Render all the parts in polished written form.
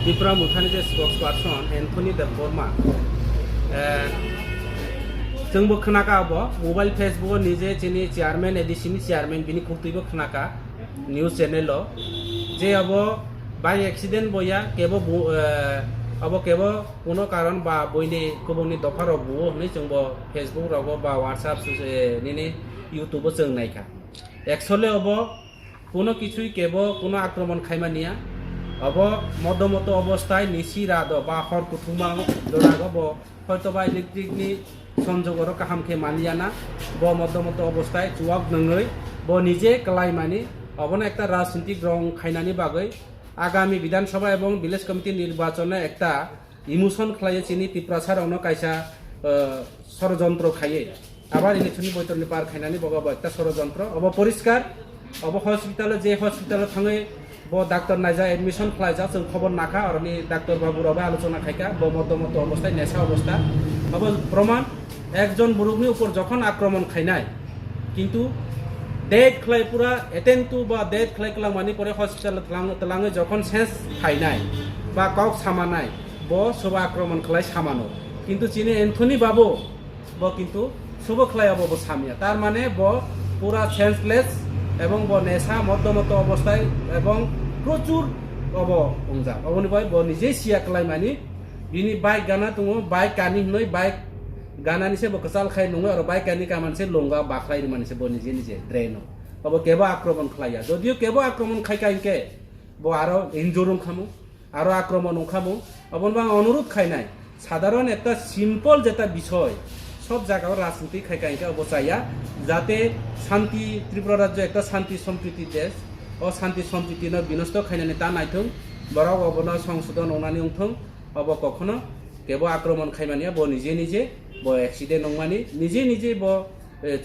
त्रिपुरा मुथानि जे spokes person Anthony Debbarma जोंबो खोनाकाबो mobile Facebook निजे चिनी चेयरमैन एडिसिनि चेयरमैन बिनि खुक्तिबो खोनाका न्यूज चैनल जे अब बाय एक्सीडेंट बया केबो अब केबो कोनो कारण बा बयनि गुबुननि दफाराव बुओ होनै जोंबो फेसबुक रावबो बा व्हाट्सएप निनि यूट्यूब जों नायखा एक्चुअली अब कोनो किछुई केबो कोनो आक्रमण खायमानिया अब मदमत अवस्थाय निसी राद बा हर कुथुमा दरागब हयतो बा इलेक्ट्रिकनि संजोगर काहामखे मानियाना ब मदमत अवस्थाय जुवाक नङै ब निजे कलायमानि अबन एकता राजनीतिक रंग खायनानि बागै आगामी विधानसभा एवं विलेज कमिटी निर्वाचने एकता इमोशन खालायो चिनि त्रिपुरासारावनो कायसा षड़यंत्र खायो आबार इलेक्शननि बैतरनि पार खायनानि बगाब एकता षड़यंत्र अब परिष्कार अब हस्पिटाल जे हस्पिटाल थाङै ब डाक्टर नायजा एडमिशन खालायजा जों खबर नाखा और डाक्टर बाबुराबो आलोचना खायका ब मदमत अवस्थाय नेशा अवस्था अब प्रमाण एकजन बुरुकनि ऊपर जखन आक्रमण खायनाय किन्तु डेट खालाय पुरा एटेन्ड टू बा डेट खालाय मानि परे हस्पिटाल तलाङै जखन सेन्स खायनाय बा कक सामानाय ब सब आक्रमण खालाय सामानो किन्तु चिनि एन्थनी बाबू ब किन्तु सब खालायाबो ब सामिया तार माने ब पुरा सेन्सलेस एवं ब नेशा मदमत अवस्थाय एवं प्रचुर अब अंजा अबनिफ्राय ब निजे सिया खालाय मानि बिनि बाइक गाना दङ बाइक कानि नै बाइक गानानिसे ब कचाल खाय नङो और बाइक कानि कामानसे लंगा बाख्लाय मानसे ब निजे निजे ड्रेनो अब केबो आक्रमण खालाया जदियो केबो आक्रमण खायकाइके ब आरो इनजुर खामु आरो आक्रमण खामु अबनबा अनुरोध खायनाय साधारण একটা सिम्पल जेता বিষয় सब জায়গায় রাজনীতি খাইকাইকে অবচাইয়া যাতে শান্তি ত্রিপুরা রাজ্য একটা শান্তি সম্প্রীতি দেশ ও শান্তি সম্প্রীতি বিনষ্ট খাইনানি তা নাইথং বরাও অবন সংশোধন নংনানি উঠং অব কখনো কেবো আক্রমণ খাইমানিয়া ব নিজে নিজে ব অ্যাক্সিডেন্ট নংমানি নিজে নিজে ব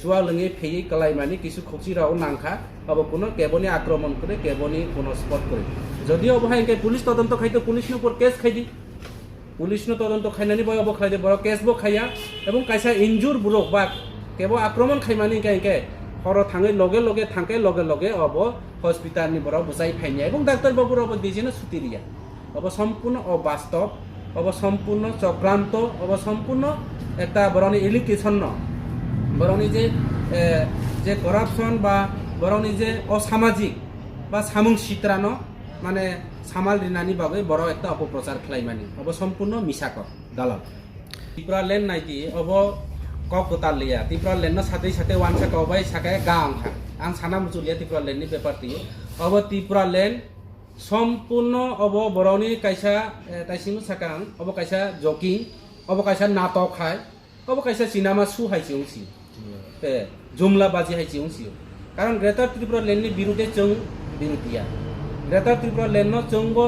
চুয়া লঙে ফেই কলাইমানি কিছু খচিরাও নাংখা অব কোনো কেবনি আক্রমণ করে কেবনি কোনো স্পট করে যদিও অবহাইকে পুলিশ তদন্ত খাইতো পুলিশের উপর কেস খাইদি पुलिसनो तदন্ত खायनानि बय अब खायदे बर केसबो खाया एवं कायसा इनजुर बुरक बा केबो आक्रमण खायमानि कायके हर थाङै लगे लगे थांके लगे लगे अब हस्पिटालनि बर बुजाय फायनिया एवं डाक्टर बाबुर अब दिजेनो छुटी दिया अब सम्पूर्ण अबास्तव अब सम्पूर्ण चक्रांत अब सम्पूर्ण एकटा बरनि एलिगेशन न बरनि जे करापशन बा बरनि जे असामाजिक बा सामुं सित्रानो माने सामाल रिनानि बागै बर एकटा अपप्रचार खालायमानि अब सम्पूर्ण मिसाक दालाल त्रिपुरा लेन्ड नायदि अब कक गतालिया त्रिपुरा लेन्ड साथै साथै वानसा कबाय साकाय गांखा आं साना मुजुलिया त्रिपुरा लेन्डनि बेपारति अब त्रिपुरा लेन्ड सम्पूर्ण अब बरनि कायसा ताइसिमु साकां अब कायसा जकिं अब कायसा नाटक खाय अब कायसा सिनेमा सु हाइसिउंसि ते जुमला बाजी हाइसिउंसि कारण ग्रेटर त्रिपुरा लेन्डनि बिरुद्धे जों बिरुद्धिया ग्रेटर त्रिपुरा लेन्ड जोंबो